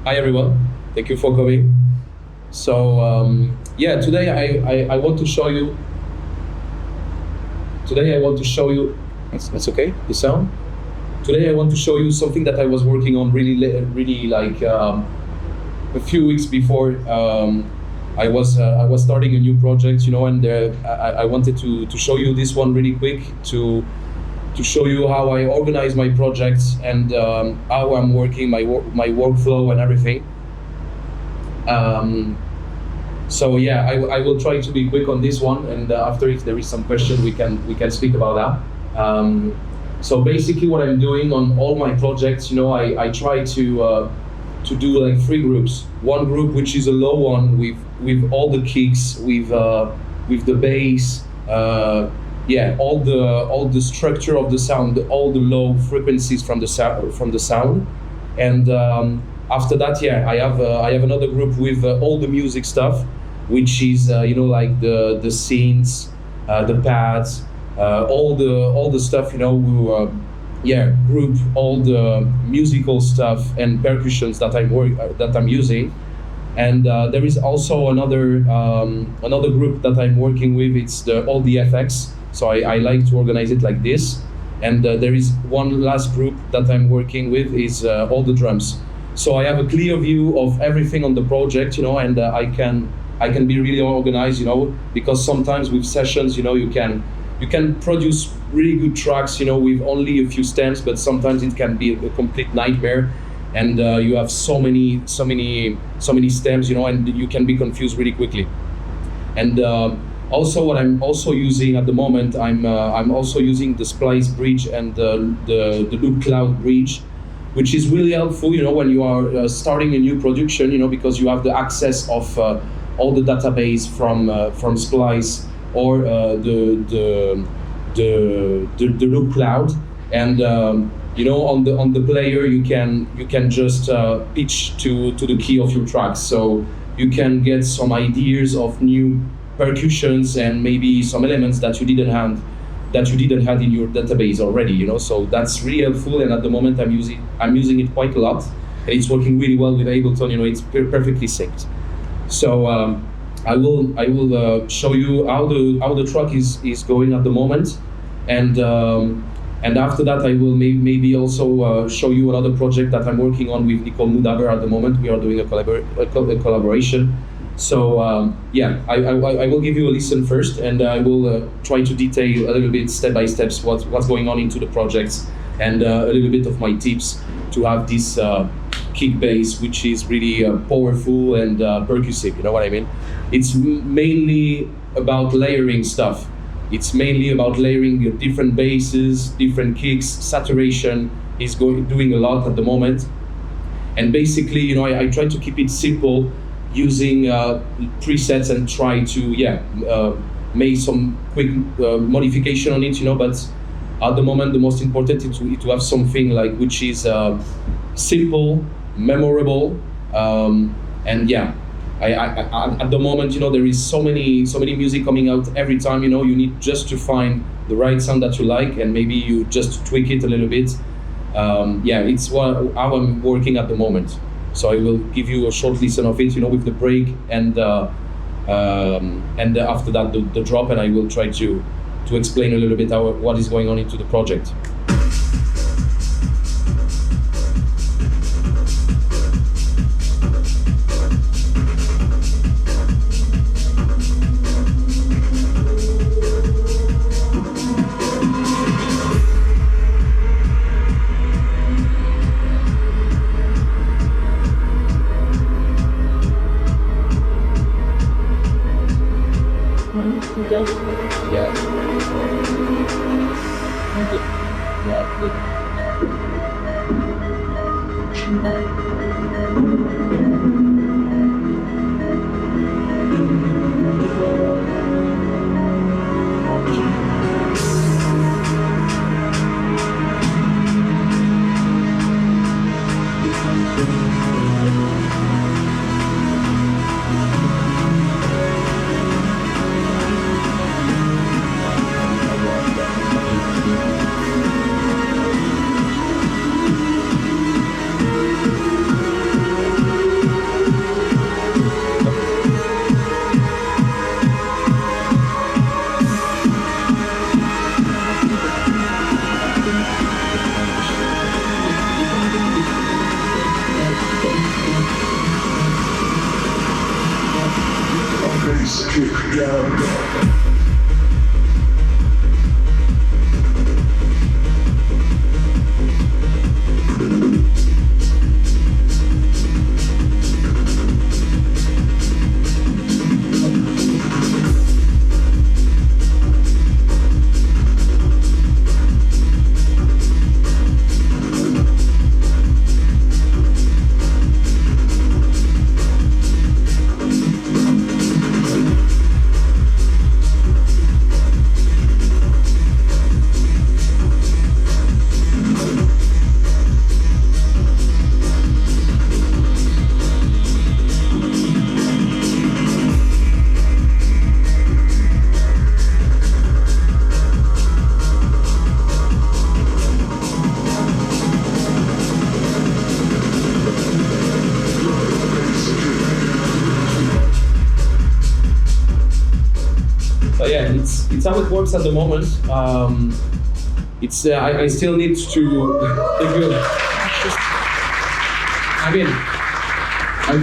Hi everyone, thank you for coming. So yeah, today I want to show you. Today I want to show you. That's okay. The sound. Today I want to show you something that I was working on really like a few weeks before. I was starting a new project, and I wanted to show you this one really quick to show you how I organize my projects and how I'm working my workflow and everything. So yeah, I will try to be quick on this one, and after if there is some question, we can speak about that. So basically, what I'm doing on all my projects, I try to do like three groups. One group which is a low one with all the kicks, with the bass, yeah, all the structure of the sound, all the low frequencies from the sound, and after that, yeah, I have another group with all the music stuff, which is like the synths, the pads, all the stuff, we yeah, group all the musical stuff and percussions that I'm using. And there is also another group that I'm working with. It's all the FX. So I like to organize it like this. And there is one last group that I'm working with is all the drums. So I have a clear view of everything on the project, and I can be really organized, because sometimes with sessions, you can produce really good tracks, with only a few stems, but sometimes it can be a complete nightmare, and you have so many stems, and you can be confused really quickly. And also, what I'm also using at the moment, I'm also using the splice bridge and the loop cloud bridge, which is really helpful, when you are starting a new production, because you have the access of all the database from Splice or the loop cloud, and on the player you can just pitch to the key of your tracks, so you can get some ideas of new percussions and maybe some elements that you didn't have in your database already, so that's really helpful. And at the moment I'm using it quite a lot, and it's working really well with Ableton. It's perfectly synced. So I will show you how the track is going at the moment, and after that I will maybe also show you another project that I'm working on with Nicole Mudaber at the moment. We are doing a collaboration. So yeah, I will give you a listen first, and I will try to detail a little bit step by steps what's going on into the projects, and a little bit of my tips to have this kick bass, which is really powerful and percussive. You know what I mean? It's mainly about layering stuff. It's mainly about layering different basses, different kicks. Saturation is doing a lot at the moment, and basically, I try to keep it simple, using presets, and try to make some quick modification on it, but at the moment the most important is to have something like which is simple, memorable, and yeah, I at the moment, there is so many music coming out every time. You need just to find the right sound that you like, and maybe you just tweak it a little bit. Yeah, it's how I'm working at the moment. So I will give you a short listen of it, with the break, and after that the drop, and I will try to explain a little bit what is going on into the project. Yeah. Yeah, it's how it works at the moment. I still need to if you. I mean, I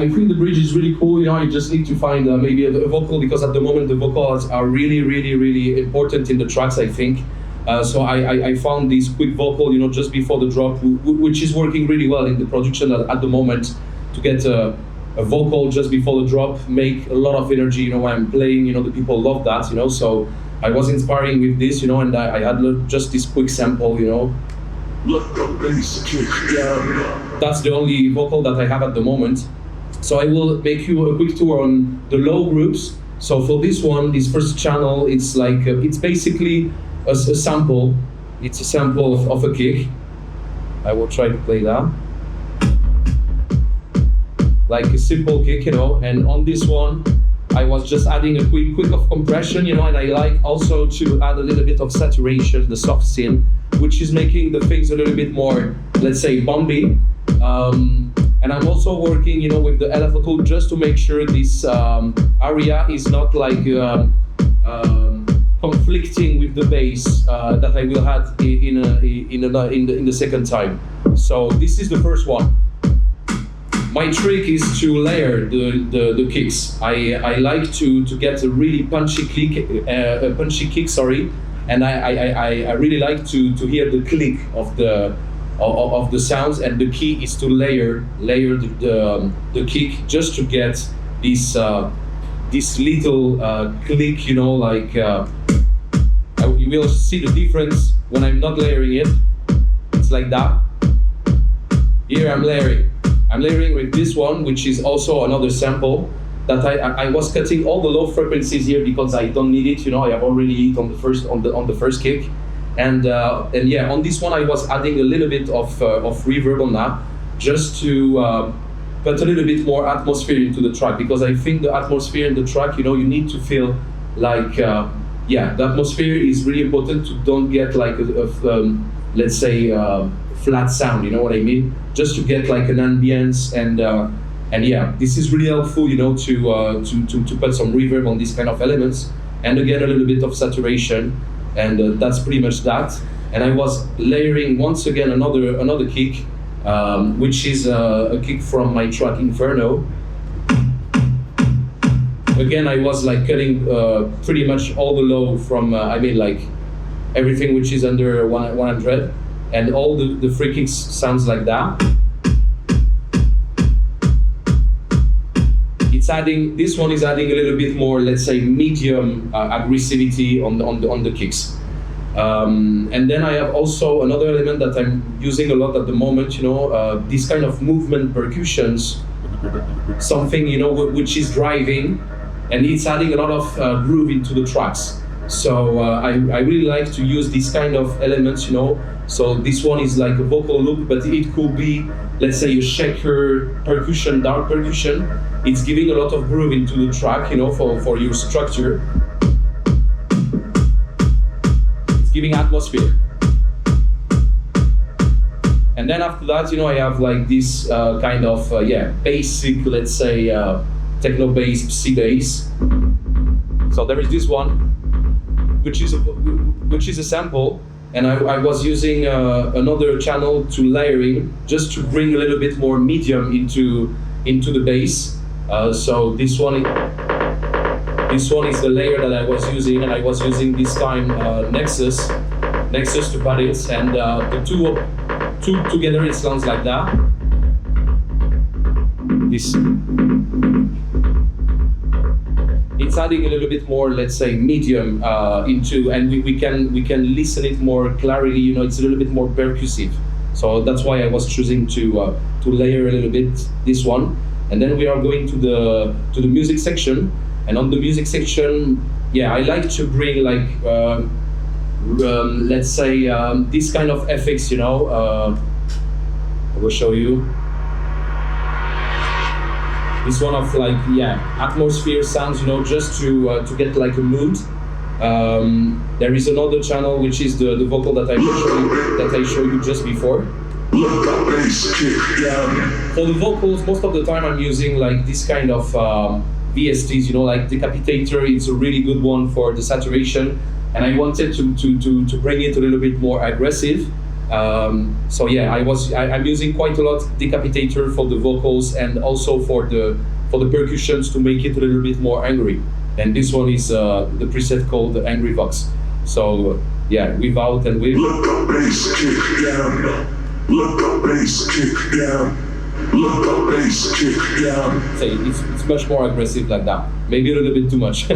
think the bridge is really cool. You know, you just need to find maybe a vocal, because at the moment the vocals are really important in the tracks, I think. So I found this quick vocal, you know, just before the drop, which is working really well in the production at the moment, to get a vocal just before the drop, make a lot of energy, you know, when I'm playing, you know, the people love that, you know, so I was inspiring with this, you know, and I had just this quick sample, you know. That's the only vocal that I have at the moment. So I will make you a quick tour on the low groups. So for this one, this first channel, it's like, it's basically a sample. It's a sample of a kick. I will try to play that. Like a simple kick, you know, and on this one, I was just adding a quick of compression, you know, and I like also to add a little bit of saturation, the soft synth, which is making the things a little bit more, let's say, bumpy. And I'm also working, you know, with the LFO tool just to make sure this area is not like conflicting with the bass that I will have in the second time. So this is the first one. My trick is to layer the kicks. I like to get a really punchy kick, sorry, and I really like to hear the click of the sounds, and the key is to layer the kick just to get this little click, you know, like you will see the difference when I'm not layering it. It's like that. Here I'm layering. I'm layering with this one, which is also another sample that I was cutting all the low frequencies here because I don't need it. You know, I have already hit on the first kick, and yeah, on this one I was adding a little bit of reverb on that, just to put a little bit more atmosphere into the track, because I think the atmosphere in the track, you know, you need to feel like yeah, the atmosphere is really important to don't get like let's say flat sound, you know what I mean? Just to get like an ambience, and yeah, this is really helpful, you know, to put some reverb on these kind of elements, and again a little bit of saturation, and that's pretty much that. And I was layering once again another kick, which is a kick from my track Inferno. Again, I was like cutting pretty much all the low from I mean like everything which is under 100. And all the free kicks sounds like that. It's adding, this one is adding a little bit more, let's say, medium aggressivity on the kicks. And then I have also another element that I'm using a lot at the moment, you know, this kind of movement percussions, something, you know, which is driving, and it's adding a lot of groove into the tracks. So I really like to use these kind of elements, you know. So this one is like a vocal loop, but it could be, let's say, a shaker percussion, dark percussion. It's giving a lot of groove into the track, you know, for your structure. It's giving atmosphere. And then after that, you know, I have like this kind of, yeah, basic, let's say, techno bass, C bass. So there is this one, which is a sample. And I was using another channel to layering, just to bring a little bit more medium into the bass. So this one This one is the layer that I was using, and I was using this time Nexus to pad it, and the two together it sounds like that. It's adding a little bit more, let's say, medium into, and we can listen it more clearly. You know, it's a little bit more percussive. So that's why I was choosing to layer a little bit this one, and then we are going to the music section. And on the music section, yeah, I like to bring like let's say this kind of effects. You know, I will show you. This one of like, yeah, atmosphere sounds, you know, just to get like a mood. There is another channel which is the vocal that I showed you just before. For the vocals, most of the time I'm using like this kind of VSTs, you know, like Decapitator. It's a really good one for the saturation, and I wanted to bring it a little bit more aggressive. So yeah, I'm using quite a lot Decapitator for the vocals and also for the percussions to make it a little bit more angry. And this one is the preset called the Angry Vox. So yeah, without and with. Let the bass kick down. Let the bass kick down. Let the bass kick down. Say it's much more aggressive like that. Maybe a little bit too much.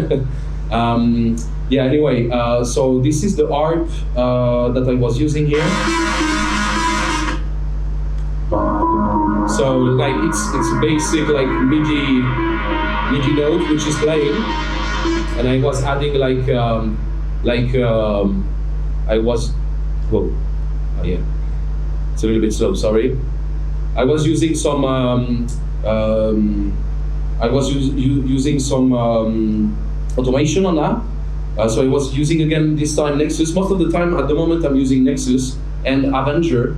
Yeah, anyway, so this is the ARP that I was using here. So like it's basic like MIDI note which is playing, and I was adding I was, whoa, oh yeah, it's a little bit slow, sorry. I was using some using some automation on that. So I was using again this time Nexus. Most of the time at the moment I'm using Nexus and Avenger.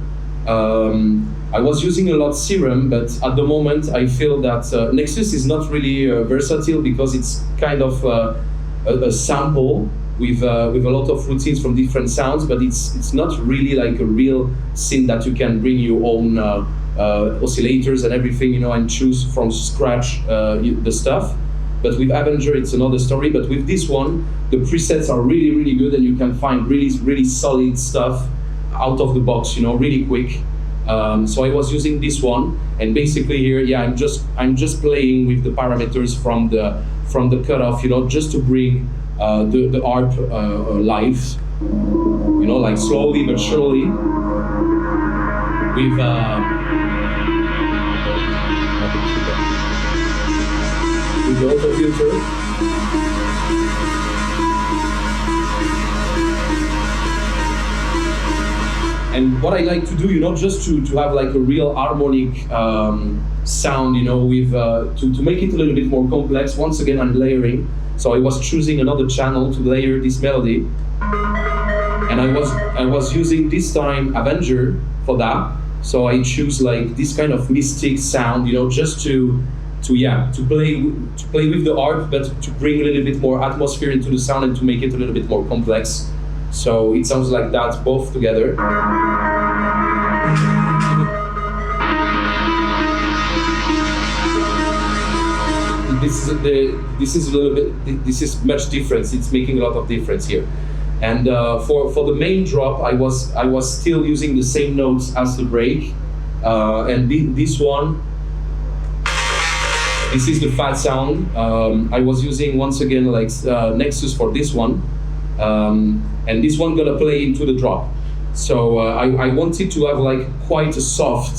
I was using a lot Serum, but at the moment I feel that Nexus is not really versatile because it's kind of a sample with a lot of routines from different sounds, but it's not really like a real synth that you can bring your own oscillators and everything, you know, and choose from scratch the stuff. But with Avenger, it's another story. But with this one, the presets are really, really good, and you can find really, really solid stuff out of the box, you know, really quick. So I was using this one, and basically here, yeah, I'm just playing with the parameters from the cutoff, you know, just to bring the ARP live, you know, like slowly but surely with. The auto filter. And what I like to do, you know, just to have like a real harmonic sound, you know, with to make it a little bit more complex. Once again, I'm layering. So I was choosing another channel to layer this melody, and I was using this time Avenger for that. So I choose like this kind of mystic sound, you know, just to play with the ARP, but to bring a little bit more atmosphere into the sound and to make it a little bit more complex. So it sounds like that both together. This is much difference. It's making a lot of difference here. And for the main drop, I was still using the same notes as the break, and this one. This is the fat sound. I was using once again like Nexus for this one, and this one gonna play into the drop. So I wanted to have like quite a soft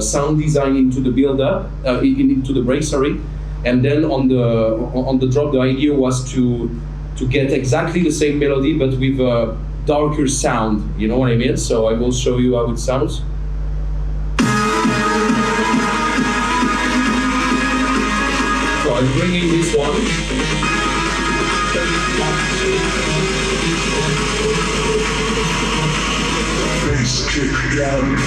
sound design into the build-up, into the break, sorry. And then on the drop, the idea was to get exactly the same melody but with a darker sound. You know what I mean? So I will show you how it sounds. So I'm bringing this one. Bass kick down.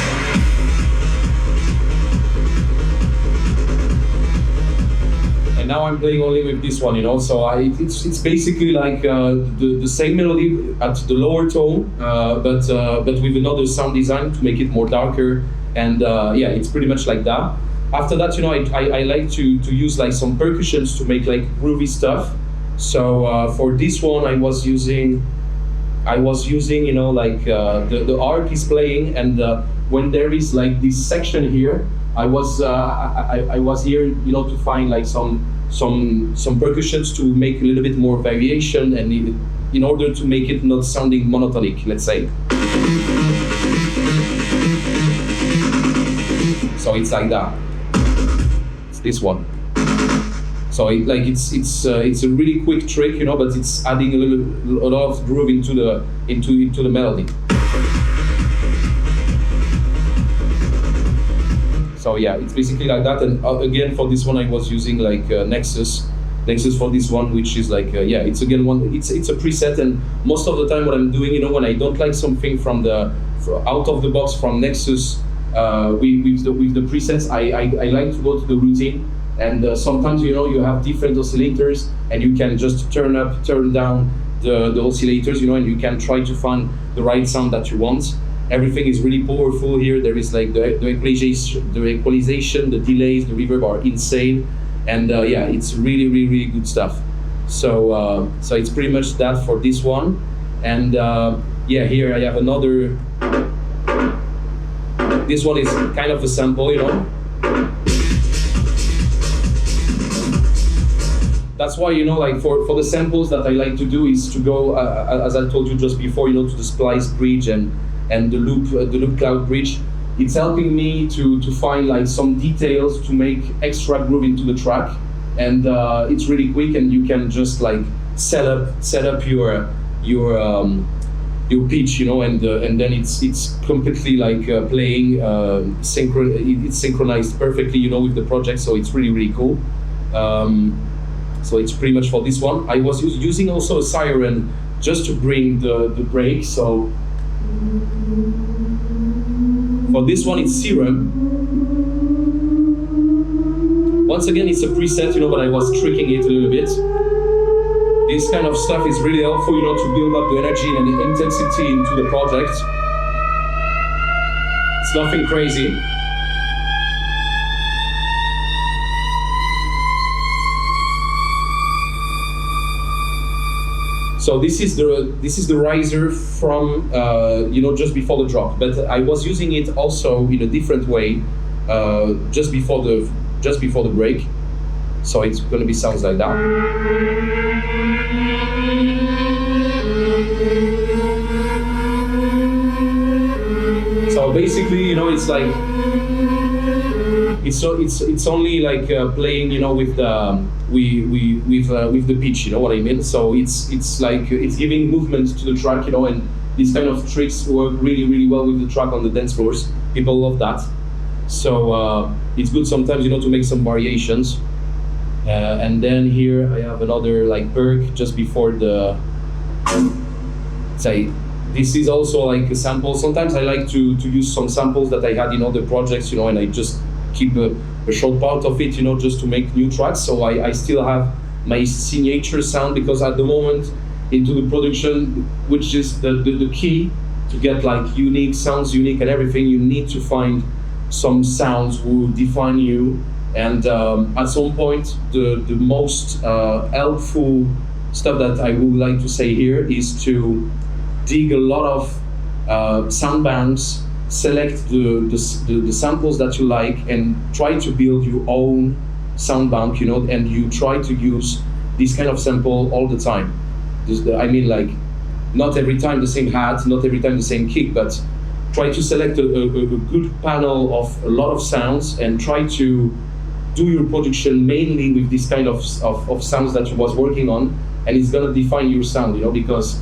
And now I'm playing only with this one, you know. So it's basically like the same melody at the lower tone, but with another sound design to make it more darker. And yeah, it's pretty much like that. After that, you know, I like to use like some percussions to make like groovy stuff. So for this one, I was using, you know, like the arc is playing, and when there is like this section here, I was here, you know, to find like some percussions to make a little bit more variation, and in order to make it not sounding monotonic, let's say. So it's like that. It's this one. So it's a really quick trick, you know, but it's adding a lot of groove into the melody. So yeah, it's basically like that. And again, for this one, I was using like Nexus for this one, which is like yeah, it's again it's a preset. And most of the time, what I'm doing, you know, when I don't like something out of the box from Nexus with the presets, I like to go to the routine. And sometimes, you know, you have different oscillators, and you can just turn up, turn down the oscillators, you know, and you can try to find the right sound that you want. Everything is really powerful here. There is like the equalization, the delays, the reverb are insane, and yeah, it's really, really, really good stuff. So so it's pretty much that for this one. And yeah, here I have another. This one is kind of a sample, you know. That's why, you know, like for the samples that I like to do is to go, as I told you just before, you know, to the splice bridge and the loop cloud bridge. It's helping me to find like some details to make extra groove into the track, and it's really quick, and you can just like set up your pitch, you know, and then it's completely like playing it's synchronized perfectly, you know, with the project. So it's really, really cool. So it's pretty much for this one. I was using also a siren just to bring the break. So for this one, it's Serum. Once again, it's a preset, you know, but I was tricking it a little bit. This kind of stuff is really helpful, you know, to build up the energy and the intensity into the project. It's nothing crazy. So this is the riser from you know, just before the drop, but I was using it also in a different way just before the break. So it's going to be sounds like that. So basically, you know, it's like it's only like playing, you know, with the pitch, you know what I mean? So it's like it's giving movement to the track, you know, and these kind of tricks work really, really well with the track on the dance floors. People love that. So it's good sometimes, you know, to make some variations. And then here I have another like perk just before the, say, this is also like a sample. Sometimes I like to use some samples that I had in other projects, you know, and I just keep a short part of it, you know, just to make new tracks. So I still have my signature sound, because at the moment into the production, which is the key to get like unique sounds, unique and everything, you need to find some sounds who define you. And at some point, the most helpful stuff that I would like to say here is to dig a lot of sound banks, select the samples that you like, and try to build your own sound bank, you know, and you try to use this kind of sample all the time. I mean, like, not every time the same hat, not every time the same kick, but try to select a good panel of a lot of sounds and try to do your production mainly with this kind of sounds that you was working on, and it's gonna define your sound, you know, because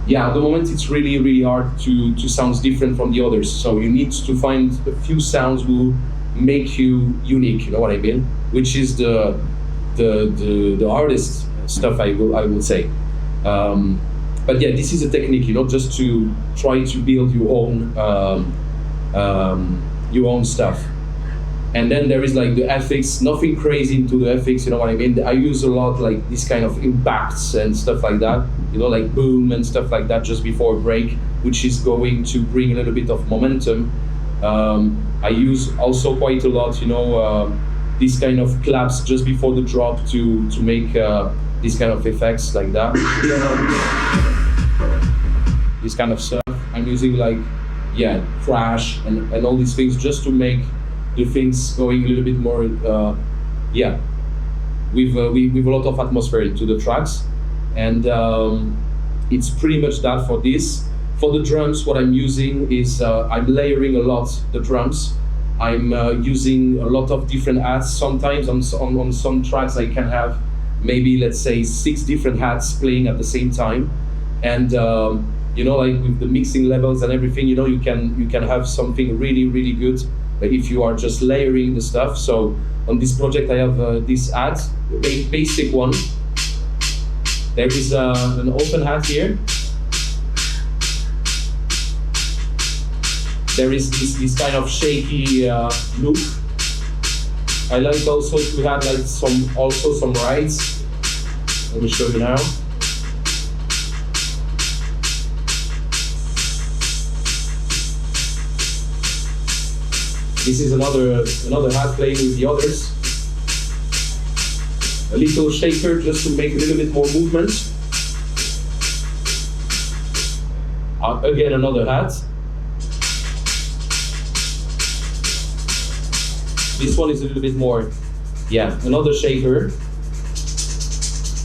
yeah, at the moment it's really, really hard to sound different from the others. So you need to find a few sounds who make you unique, you know what I mean? Which is the artist stuff, I will say. But yeah, this is a technique, you know, just to try to build your own stuff. And then there is like the FX, nothing crazy into the FX, you know what I mean? I use a lot like this kind of impacts and stuff like that, you know, like boom and stuff like that just before a break, which is going to bring a little bit of momentum. I use also quite a lot, you know, this kind of claps just before the drop to make these kind of effects like that. This kind of stuff. I'm using like, yeah, crash and all these things just to make the things going a little bit more, yeah, with a lot of atmosphere into the tracks. And it's pretty much that for this. For the drums, what I'm using is I'm layering a lot the drums. I'm using a lot of different hats. Sometimes on some tracks I can have maybe, let's say, 6 different hats playing at the same time. And you know, like with the mixing levels and everything, you know, you can have something really, really good if you are just layering the stuff. So on this project I have this hat, a basic one. There is an open hat here. There is this kind of shaky loop. I like also to have like some rides. Let me show you now. This is another hat playing with the others. A little shaker just to make a little bit more movement. Again, another hat. This one is a little bit more, yeah, another shaker.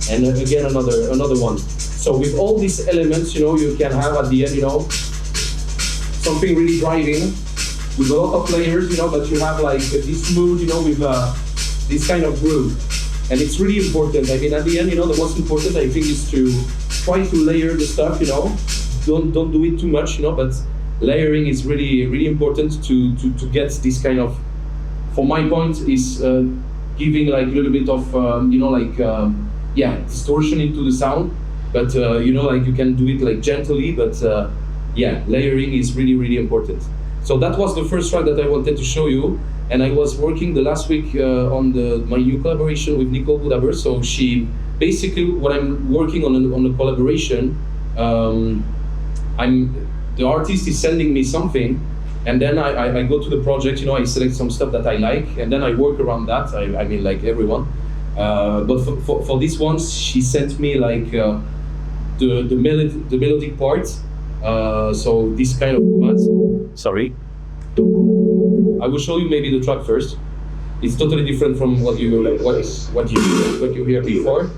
And again, another one. So with all these elements, you know, you can have at the end, you know, something really driving with a lot of layers, you know, but you have like this mood, you know, with this kind of groove. And it's really important. I mean, at the end, you know, the most important I think is to try to layer the stuff, you know. Don't do it too much, you know, but layering is really, really important to get this kind of, for my point, is giving like a little bit of, you know, like, yeah, distortion into the sound. But, you know, like you can do it like gently, but yeah, layering is really, really important. So that was the first track that I wanted to show you. And I was working the last week on my new collaboration with Nicole Budaber. So she, basically what I'm working on the collaboration, the artist is sending me something, and then I go to the project, you know, I select some stuff that I like, and then I work around that. I mean, like everyone. But for this one, she sent me like the melodic part. So this kind of parts. Sorry. I will show you maybe the track first. It's totally different from what you hear before.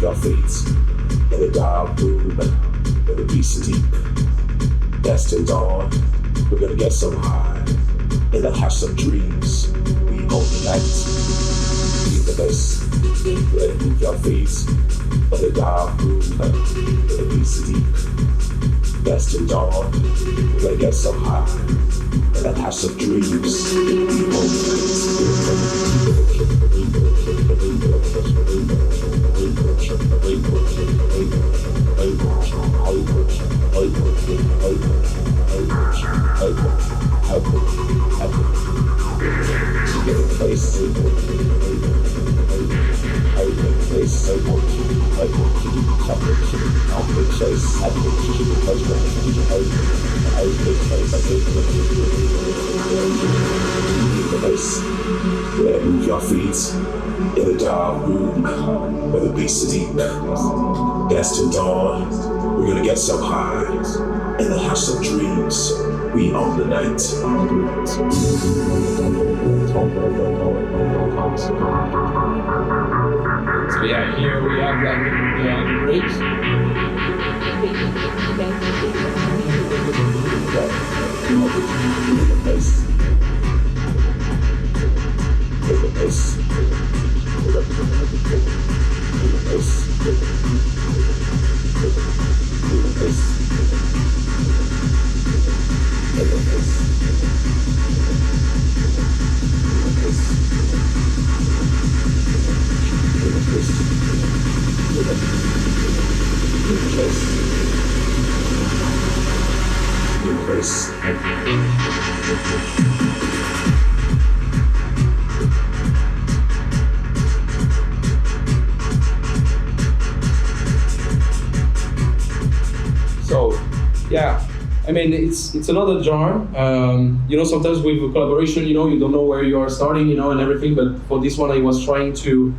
Your feet in the dark room where the beats are deep. Destined on, we're gonna get so high and then have some dreams. We own the night. Feel the bass. Move your feet in the dark room where the beats are deep. Destined on, we're gonna get so high and then have some dreams. We own Move your feet in the dark room where the beats are deep. Destined on, we're gonna get so high and then have some dreams. We own the night. So yeah, here we have the bridge. I mean, it's another genre. You know, sometimes with a collaboration, you know, you don't know where you are starting, you know, and everything. But for this one, I was trying to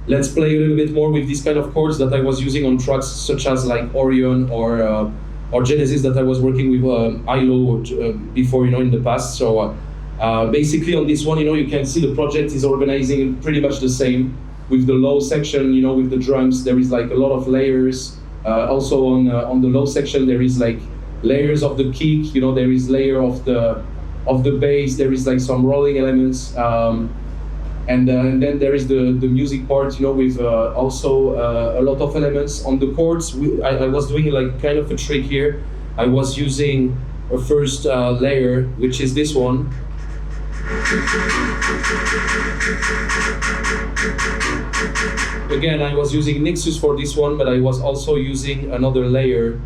let's play a little bit more with these kind of chords that I was using on tracks such as like Orion or Genesis that I was working with ILO before, you know, in the past. So basically on this one, you know, you can see the project is organizing pretty much the same with the low section, you know, with the drums. There is like a lot of layers. Also on the low section, there is like layers of the kick, you know, there is layer of the bass, there is like some rolling elements, and then there is the music part, you know, with also a lot of elements. On the chords, I was doing like kind of a trick here. I was using a first layer, which is this one. Again, I was using Nexus for this one, but I was also using another layer.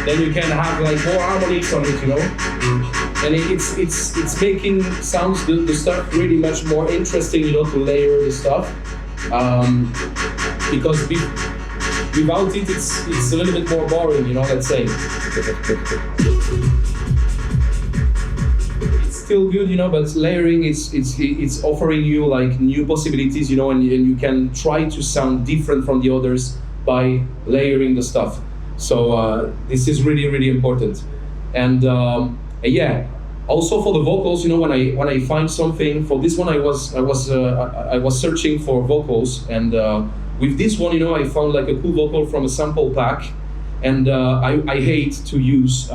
Then you can have like more harmonics on it, you know, and it's making sounds the stuff really much more interesting, you know, to layer the stuff, because without it, it's a little bit more boring, you know. Let's say. Still good, you know, but layering it's offering you like new possibilities, you know, and you can try to sound different from the others by layering the stuff. So this is really important. And yeah, also for the vocals, you know, when I find something for this one, I was searching for vocals, and with this one, you know, I found like a cool vocal from a sample pack, and I hate to use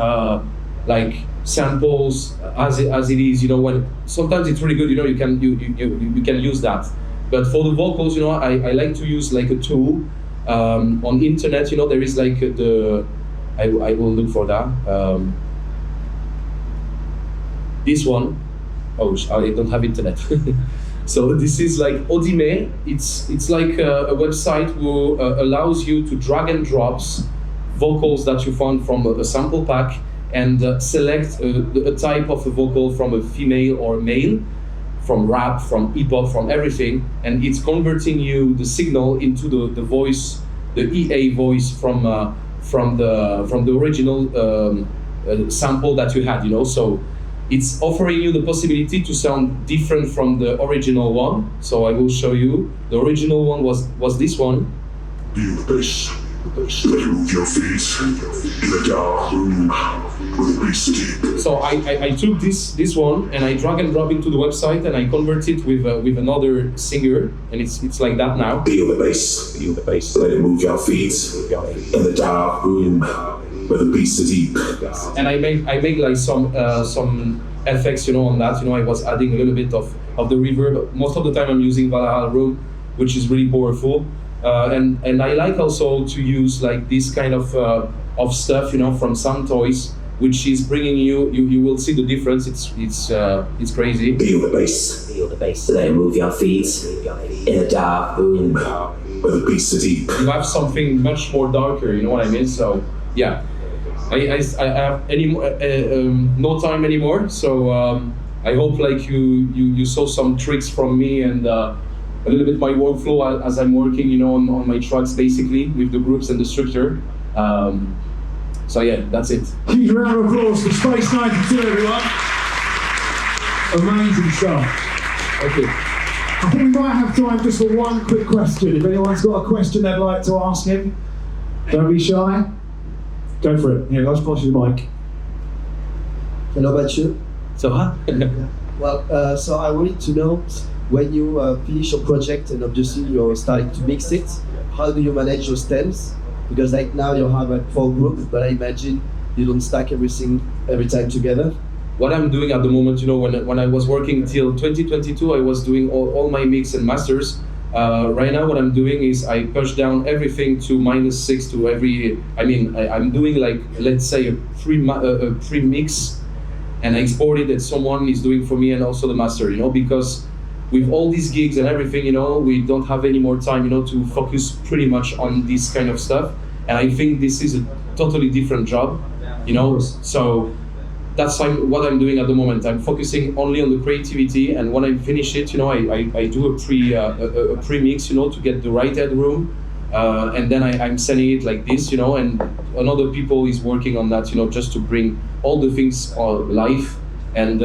like samples as it is, you know. When sometimes it's really good, you know, you can use that. But for the vocals, you know, I like to use like a tool on the internet. You know, there is like I will look for that. This one. Oh, I don't have internet. So this is like Odime. It's like a website who allows you to drag and drops vocals that you found from a sample pack, and select a type of a vocal from a female or male, from rap, from hip hop, from everything, and it's converting you the signal into the voice, the EA voice from the original sample that you had, you know. So it's offering you the possibility to sound different from the original one. So I will show you. The original one was this one. Feel the bass. Move your feet in the dark room with the bass deep. So I took this one and I drag and drop into the website, and I convert it with another singer, and it's like that now. Feel the bass. Feel the bass. Let it move your feet in the dark room where the bass is deep. And I make like some effects, you know, on that. You know, I was adding a little bit of the reverb. Most of the time I'm using Valhalla Room, which is really powerful. And I like also to use like this kind of stuff, you know, from some toys, which is bringing you will see the difference. It's crazy. Feel the bass. Feel the bass. Then move your feet in a dark room where the bass is deep. You have something much more darker, you know what I mean? So yeah, I have no time anymore. So I hope like you saw some tricks from me, and a little bit my workflow as I'm working, you know, on my tracks, basically with the groups and the structure. So yeah, that's it. Huge round of applause for Space 92, everyone. Amazing stuff. Okay. I think we might have time just for one quick question. If anyone's got a question they'd like to ask him, don't be shy. Go for it. Yeah, let's pass you the mic. Hello, Mathieu. So huh? Well, so I wanted to know, when you finish your project and obviously you're starting to mix it, how do you manage your stems? Because like now you have like 4 groups, but I imagine you don't stack everything every time together. What I'm doing at the moment, you know, when I was working till 2022, I was doing all my mix and masters. Right now, what I'm doing is I push down everything to -6 to every. I mean, I'm doing like, let's say, a pre-mix, and I export it that someone is doing for me, and also the master, you know, because with all these gigs and everything, you know, we don't have any more time, you know, to focus pretty much on this kind of stuff. And I think this is a totally different job, you know. So that's what I'm doing at the moment. I'm focusing only on the creativity, and when I finish it, you know, I do a pre-mix, you know, to get the right headroom, and then I'm sending it like this, you know, and another people is working on that, you know, just to bring all the things live. And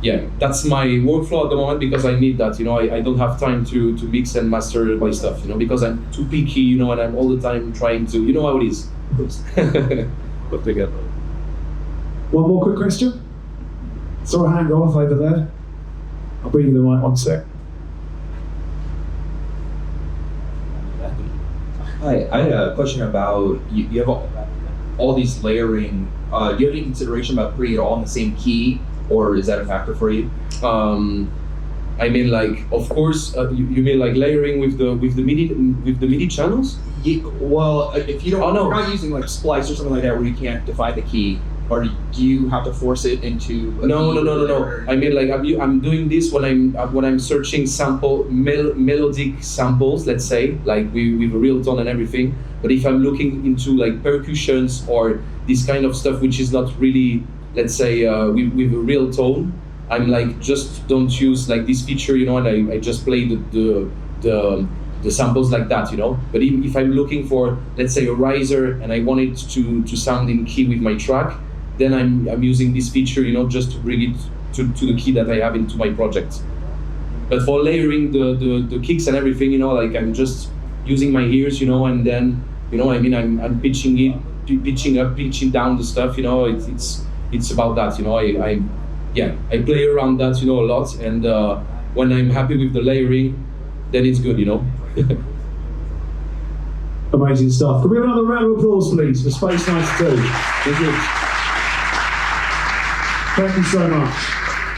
yeah, that's my workflow at the moment, because I need that, you know. I don't have time to mix and master my stuff, you know, because I'm too picky, you know, and I'm all the time trying to, you know how it is. Put together. One more quick question. Saw a hand go off over there. I'll bring you the mic 1 sec. Hi, I had a question about you have all these layering. Do you have any consideration about putting it all in the same key, or is that a factor for you? I mean, like, of course, you mean like layering with the MIDI channels? Yeah, well, if you don't, Oh, no. you're not using like Splice or something like that where you can't define the key, or do you have to force it into? No. I mean, like, I'm doing this when I'm searching melodic samples, let's say, like with a real tone and everything. But if I'm looking into like percussions or this kind of stuff, which is not really, let's say, with a real tone, I'm like, just don't use like this feature, you know, and I just play the samples like that, you know. But if I'm looking for, let's say, a riser and I want it to sound in key with my track, then I'm using this feature, you know, just to bring it to the key that I have into my project. But for layering the kicks and everything, you know, like, I'm just using my ears, you know, and then, you know, I mean, I'm pitching it, pitching up, pitching down the stuff, you know. It's about that, you know. I play around that, you know, a lot, and when I'm happy with the layering, then it's good, you know. Amazing stuff. Can we have another round of applause, please, for Space 92? Thank you so much.